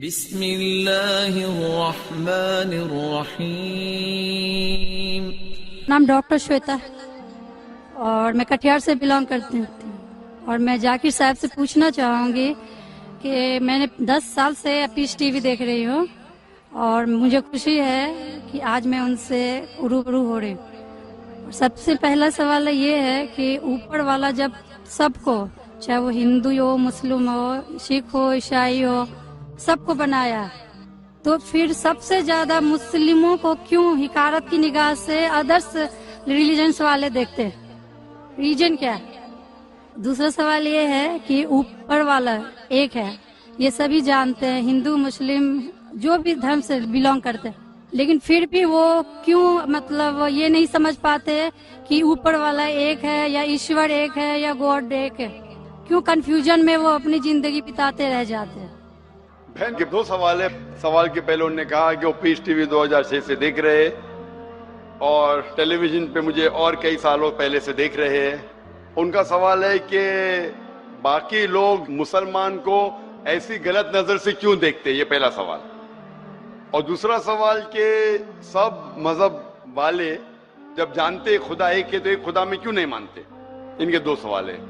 بسم اللہ الرحمن الرحیم۔ نام ڈاکٹر شویتا ہے اور میں کٹیہار سے بلانگ کرتی ہوں، اور میں ذاکر صاحب سے پوچھنا چاہوں گی کہ میں نے 10 سال سے پیس ٹی وی دیکھ رہی ہوں، اور مجھے خوشی ہے کہ آج میں ان سے روبرو ہو رہی ہوں۔ سب سے پہلا سوال یہ ہے کہ اوپر والا جب سب کو، چاہے وہ ہندو ہو، مسلم ہو، سکھ ہو، عیسائی ہو، سب کو بنایا، تو پھر سب سے زیادہ مسلموں کو کیوں حقارت کی نگاہ سے ادرس ریلیجنس والے دیکھتے ہیں؟ ریجن کیا ہے؟ دوسرا سوال یہ ہے کہ اوپر والا ایک ہے، یہ سبھی جانتے ہیں، ہندو مسلم جو بھی دھرم سے بلانگ کرتے ہیں، لیکن پھر بھی وہ کیوں مطلب یہ نہیں سمجھ پاتے کہ اوپر والا ایک ہے یا ایشور ایک ہے یا گاڈ ایک ہے؟ کیوں کنفیوژن میں وہ اپنی زندگی بتاتے رہ جاتے ہیں؟ بہن کے دو سوال ہے۔ سوال کے پہلے انہوں نے کہا کہ وہ پیس ٹی وی 2006 سے دیکھ رہے اور ٹیلی ویژن پہ مجھے اور کئی سالوں پہلے سے دیکھ رہے ہیں۔ ان کا سوال ہے کہ باقی لوگ مسلمان کو ایسی غلط نظر سے کیوں دیکھتے، یہ پہلا سوال۔ اور دوسرا سوال کہ سب مذہب والے جب جانتے خدا ایک ہے تو ایک خدا میں کیوں نہیں مانتے؟ ان کے دو سوال ہیں۔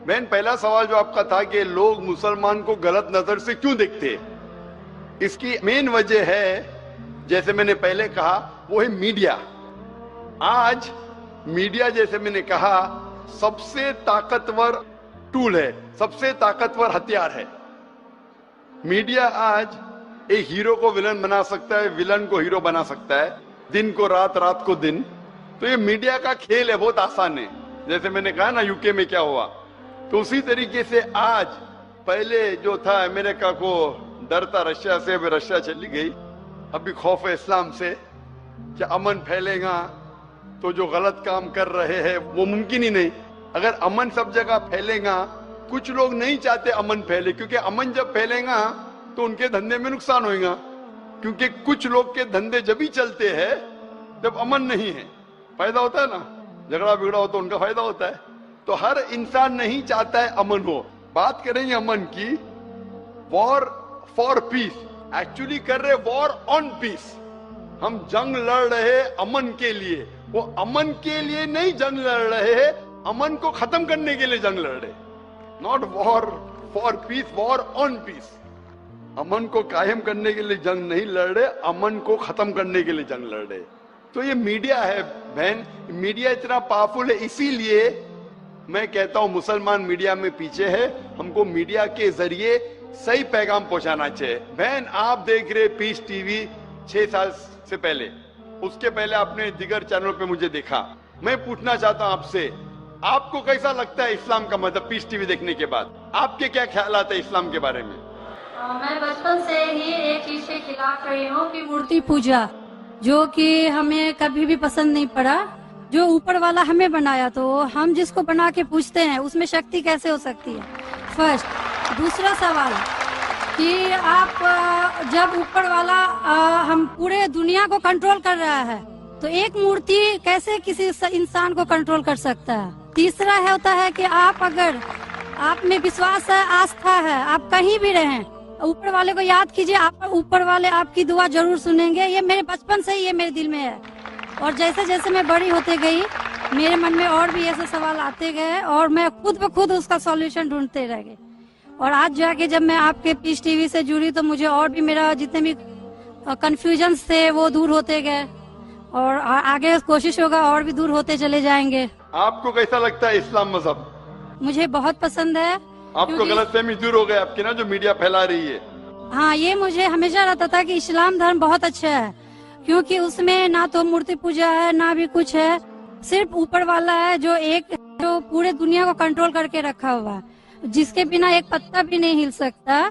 بہن، پہلا سوال جو آپ کا تھا کہ لوگ مسلمان کو غلط نظر سے کیوں دیکھتے، اس کی مین وجہ ہے، جیسے میں نے پہلے کہا، وہ ہے میڈیا۔ آج میڈیا، جیسے میں نے کہا، سب سے طاقتور ٹول ہے، سب سے طاقتور ہتھیار ہے۔ میڈیا آج ایک ہیرو کو ولن بنا سکتا ہے، ولن کو ہیرو بنا سکتا ہے، دن کو رات، رات کو دن۔ تو یہ میڈیا کا کھیل ہے، بہت آسان ہے۔ جیسے میں نے کہا نا یو کے میں کیا ہوا، تو اسی طریقے سے آج پہلے جو تھا امریکہ کو ڈر تھا رشیا سے، اب رشیا چلی گئی، ابھی خوف ہے اسلام سے کہ امن پھیلے گا تو جو غلط کام کر رہے ہیں وہ ممکن ہی نہیں۔ اگر امن سب جگہ پھیلے گا، کچھ لوگ نہیں چاہتے امن پھیلے، کیونکہ امن جب پھیلے گا تو ان کے دھندے میں نقصان ہوئے گا، کیونکہ کچھ لوگ کے دھندے جب ہی چلتے ہیں جب امن نہیں ہے، فائدہ ہوتا ہے نا، جھگڑا بگڑا ہو تو ان کا فائدہ ہوتا ہے۔ تو ہر انسان نہیں چاہتا ہے امن ہو۔ بات کریں گے امن کی، وار فار پیس، ایکچولی کر رہے وار آن پیس۔ ہم جنگ لڑ رہے امن کے لیے، وہ امن کے لیے نہیں جنگ لڑ رہے، امن کو ختم کرنے کے لیے جنگ لڑ رہے، ناٹ وار فار پیس، وار آن پیس۔ امن کو قائم کرنے کے لیے جنگ نہیں لڑ رہے، امن کو ختم کرنے کے لیے جنگ لڑ رہے۔ تو یہ میڈیا ہے بہن، میڈیا اتنا پاورفل ہے، اسی لیے میں کہتا ہوں مسلمان میڈیا میں پیچھے ہے۔ ہم کو میڈیا کے ذریعے صحیح پیغام پہنچانا چاہیے۔ بہن، آپ دیکھ رہے پیس ٹی وی 6 سال سے پہلے، اس کے پہلے آپ نے دیگر چینلوں پہ مجھے دیکھا۔ میں پوچھنا چاہتا ہوں آپ سے، آپ کو کیسا لگتا ہے اسلام کا مطلب پیس ٹی وی دیکھنے کے بعد؟ آپ کے کیا خیالات ہیں اسلام کے بارے میں؟ میں بچپن سے ہی ایک چیز کے خلاف رہی ہوں کہ مورتی پوجا، جو کہ ہمیں کبھی بھی پسند نہیں پڑا۔ جو اوپر والا ہمیں بنایا تو ہم جس کو بنا کے پوچھتے ہیں اس میں شکتی کیسے ہو سکتی ہے؟ فرسٹ۔ دوسرا سوال کہ آپ جب اوپر والا ہم پورے دنیا کو کنٹرول کر رہا ہے تو ایک مورتی کیسے کسی انسان کو کنٹرول کر سکتا ہے؟ تیسرا ہوتا ہے کہ آپ اگر آپ میں وشواس ہے، آستھا ہے، آپ کہیں بھی رہیں، اوپر والے کو یاد کیجئے، آپ اوپر والے آپ کی دعا ضرور سنیں گے۔ یہ میرے بچپن سے ہی یہ میرے دل میں ہے، اور جیسے جیسے میں بڑی ہوتے گئی میرے من میں اور بھی ایسے سوال آتے گئے، اور میں خود بخود اس کا سولوشن ڈھونڈتے رہ گئی۔ اور آج جا کے جب میں آپ کے پیس ٹی وی سے جڑی تو مجھے اور بھی میرا جتنے بھی کنفیوژنس تھے وہ دور ہوتے گئے، اور آگے کوشش ہوگا اور بھی دور ہوتے چلے جائیں گے۔ آپ کو کیسا لگتا ہے اسلام مذہب؟ مجھے بہت پسند ہے۔ آپ کو غلط فہمی دور ہو گئے آپ کی نا، جو میڈیا پھیلا رہی ہے؟ ہاں، یہ مجھے ہمیشہ رہتا تھا کہ اسلام دھرم بہت اچھا ہے، کیونکہ اس میں نہ تو مورتی پوجا ہے نہ بھی کچھ ہے، صرف اوپر والا ہے جو ایک جو پورے دنیا کو کنٹرول کر کے رکھا ہوا ہے، جس کے بنا ایک پتا بھی نہیں ہل سکتا۔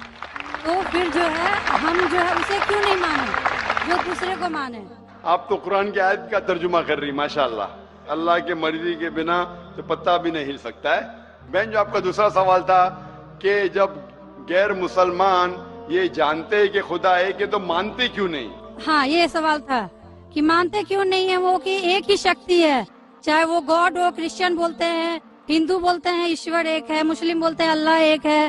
تو پھر جو ہے ہم جو ہے اسے کیوں نہیں مانے جو دوسرے کو مانے؟ آپ تو قرآن کی آیت کا ترجمہ کر رہی، ماشاءاللہ۔ اللہ کے مرضی کے بنا تو پتا بھی نہیں ہل سکتا ہے۔ بہن، جو آپ کا دوسرا سوال تھا کہ جب غیر مسلمان یہ جانتے ہیں کہ خدا ہے کہ تو مانتے کیوں نہیں؟ ہاں، یہ سوال تھا کہ مانتے کیوں نہیں ہے؟ وہ کہ ایک ہی شکتی ہے، چاہے وہ گاڈ ہو، کرسچن بولتے ہیں، ہندو بولتے ہیں ایشور ایک ہے، مسلم بولتے ہیں اللہ ایک ہے،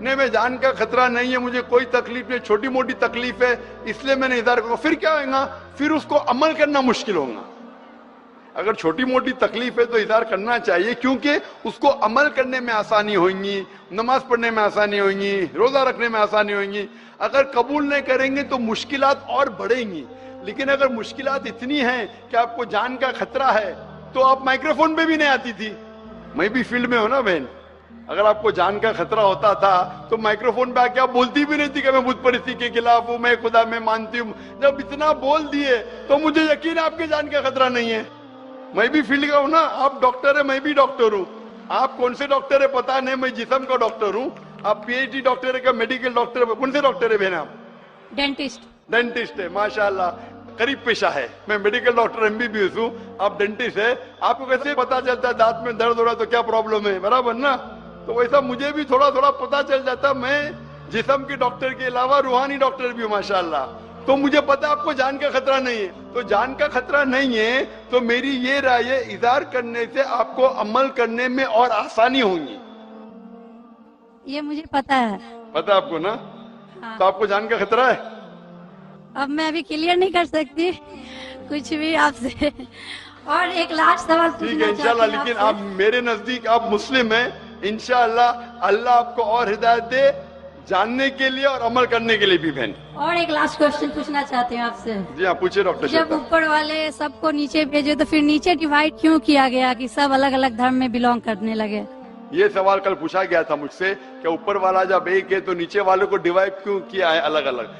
نہیں میں جان کا خطرہ نہیں ہے, مجھے کوئی تکلیف نہیں, چھوٹی موٹی تکلیف ہے اس لیے میں نے اظہار کروں, پھر کیا ہوگا, پھر اس کو عمل کرنا مشکل ہوگا. اگر چھوٹی موٹی تکلیف ہے تو اظہار کرنا چاہیے, کیونکہ اس کو عمل کرنے میں آسانی ہوگی, نماز پڑھنے میں آسانی ہوگی, روزہ رکھنے میں آسانی ہوگی. اگر قبول نہیں کریں گے تو مشکلات اور بڑھیں گی. لیکن اگر مشکلات اتنی ہیں کہ آپ کو جان کا خطرہ ہے تو آپ مائکروفون پہ بھی نہیں آتی تھی. میں بھی فیلڈ میں ہوں نا بہن, اگر آپ کو جان کا خطرہ ہوتا تھا تو مائکروفون پہ آ کے آپ بولتی بھی نہیں تھی کہ میں بت پرستی کے خلاف ہوں, میں خدا میں مانتی ہوں. جب اتنا بول دیے تو مجھے یقین ہے آپ کے جان کا خطرہ نہیں ہے. میں بھی فیلڈ کا ہوں نا, آپ ڈاکٹر ہے, میں بھی ڈاکٹر ہوں. آپ کون سے ڈاکٹر ہے پتا نہیں, میں جسم کا ڈاکٹر ہوں. آپ پی ایچ ڈی ڈاکٹر ہے کیا میڈیکل ڈاکٹر ہے, کون سے ڈاکٹر ہے بہن آپ؟ ڈینٹسٹ. ڈینٹسٹ ہے, ماشاءاللہ قریب پیشہ ہے. میں medical doctor M B B S ہوں, آپ ڈینٹسٹ ہے. آپ کو کیسے پتا چلتا ہے دانت میں درد ہو رہا ہے تو کیا پرابلم ہے, برابر نا؟ تو ویسا مجھے بھی تھوڑا تھوڑا پتا چل جاتا. میں جسم کے ڈاکٹر کے علاوہ روحانی ڈاکٹر بھی ہوں ماشاءاللہ. تو مجھے پتا آپ کو جان کا خطرہ نہیں ہے. تو جان کا خطرہ نہیں ہے تو میری یہ رائے ہے, اظہار کرنے سے آپ کو عمل کرنے میں اور آسانی ہوگی. یہ مجھے پتا ہے. پتا آپ کو نا؟ تو آپ کو جان کا خطرہ ہے. اب میں ابھی کلیئر نہیں کر سکتی کچھ بھی آپ سے. اور ایک لاسٹ سوال ٹھیک ہے پوچھنا انشاءاللہ, چاہتی ہوں لیکن آپ آپ میرے نزدیک آپ مسلم ہیں. انشاءاللہ اللہ آپ کو اور ہدایت دے جاننے کے لیے اور عمل کرنے کے لیے بھی بہن. اور ایک لاسٹ کوشچن پوچھنا چاہتے ہیں آپ سے. جی ہاں پوچھے ڈاکٹر جب شیخ. اوپر والے سب کو نیچے بھیجے تو پھر نیچے ڈیوائڈ کیوں کیا گیا کہ سب الگ الگ دھرم میں بلونگ کرنے لگے؟ یہ سوال کل پوچھا گیا تھا مجھ سے کہ اوپر والا جب ایک ہے تو نیچے والوں کو ڈیوائڈ کیوں کیا ہے الگ الگ.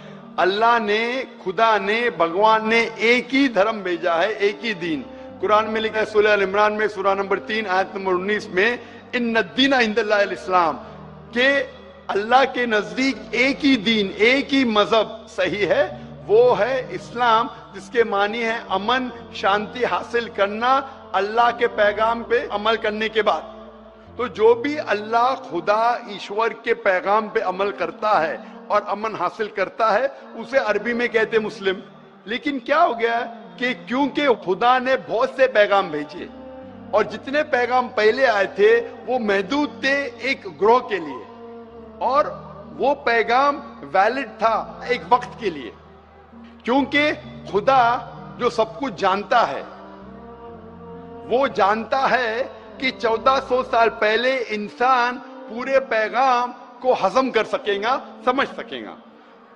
اللہ نے, خدا نے, بھگوان نے ایک ہی دھرم بھیجا ہے, ایک ہی دین. قرآن میں لکھا ہے سورہ ال عمران میں سورہ نمبر 3 آیت نمبر 19 میں, ان الدین عند اللہ الاسلام, کہ اللہ کے نزدیک ایک ہی دین, ایک ہی مذہب صحیح ہے, وہ ہے اسلام, جس کے معنی ہے امن شانتی حاصل کرنا اللہ کے پیغام پہ عمل کرنے کے بعد. تو جو بھی اللہ خدا ایشور کے پیغام پہ عمل کرتا ہے اور امن حاصل کرتا ہے اسے عربی میں کہتے مسلم. لیکن کیا ہو گیا کہ کیونکہ خدا نے بہت سے پیغام بھیجے اور جتنے پیغام پہلے آئے تھے وہ محدود تھے ایک گروہ کے لیے, اور وہ پیغام ویلڈ تھا ایک وقت کے لیے. کیونکہ خدا جو سب کچھ جانتا ہے, وہ جانتا ہے کہ 1400 سال پہلے انسان پورے پیغام کو ہضم کر سکے گا, سمجھ سکے گا.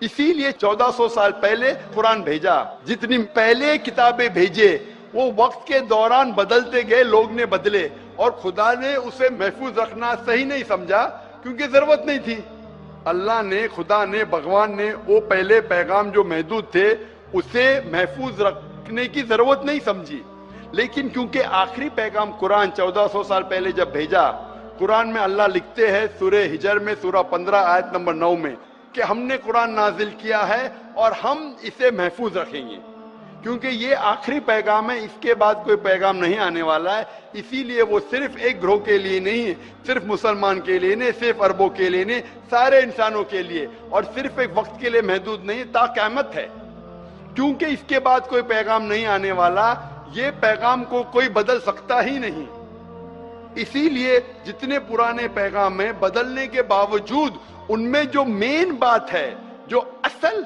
اسی لیے 1400 سال پہلے قرآن بھیجا. جتنی پہلے کتابیں بھیجے وہ وقت کے دوران بدلتے گئے, لوگ نے بدلے, اور خدا نے اسے محفوظ رکھنا صحیح نہیں سمجھا کیونکہ ضرورت نہیں تھی. اللہ نے, خدا نے, بھگوان نے وہ پہلے پیغام جو محدود تھے اسے محفوظ رکھنے کی ضرورت نہیں سمجھی. لیکن کیونکہ آخری پیغام قرآن 1400 سال پہلے جب بھیجا, قرآن میں اللہ لکھتے ہیں سورہ ہجر میں سورہ 15 آیت نمبر 9 میں کہ ہم نے قرآن نازل کیا ہے اور ہم اسے محفوظ رکھیں گے, کیونکہ یہ آخری پیغام ہے, اس کے بعد کوئی پیغام نہیں آنے والا ہے. اسی لیے وہ صرف ایک گروہ کے لیے نہیں ہے, صرف مسلمان کے لیے نہیں, صرف عربوں کے لیے نہیں, سارے انسانوں کے لیے, اور صرف ایک وقت کے لیے محدود نہیں, تا قیامت ہے. کیونکہ اس کے بعد کوئی پیغام نہیں آنے والا, یہ پیغام کو کوئی بدل سکتا ہی نہیں. اسی لیے جتنے پرانے پیغام ہیں بدلنے کے باوجود ان میں جو مین بات ہے, جو اصل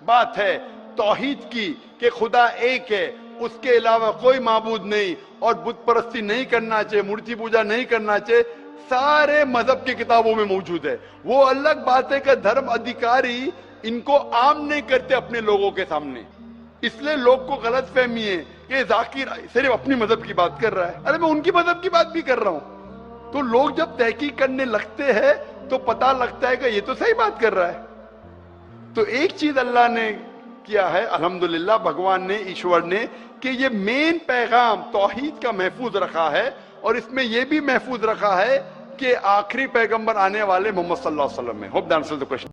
بات ہے توحید کی کہ خدا ایک ہے, اس کے علاوہ کوئی معبود نہیں, اور بت پرستی نہیں کرنا چاہیے, مورتی پوجا نہیں کرنا چاہیے, سارے مذہب کی کتابوں میں موجود ہے. وہ الگ بات ہے کہ دھرم ادھیکاری ان کو عام نہیں کرتے اپنے لوگوں کے سامنے, اس لیے لوگ کو غلط فہمی ہے کہ ذاکر صرف اپنی مذہب کی بات کر رہا ہے. ارے میں ان کی مذہب کی بات بھی کر رہا ہوں. تو لوگ جب تحقیق کرنے لگتے ہیں تو پتا لگتا ہے کہ یہ تو صحیح بات کر رہا ہے. تو ایک چیز اللہ نے کیا ہے الحمدللہ, بھگوان نے, ایشور نے, کہ یہ مین پیغام توحید کا محفوظ رکھا ہے, اور اس میں یہ بھی محفوظ رکھا ہے کہ آخری پیغمبر آنے والے محمد صلی اللہ علیہ وسلم ہے. Hope the answer the question.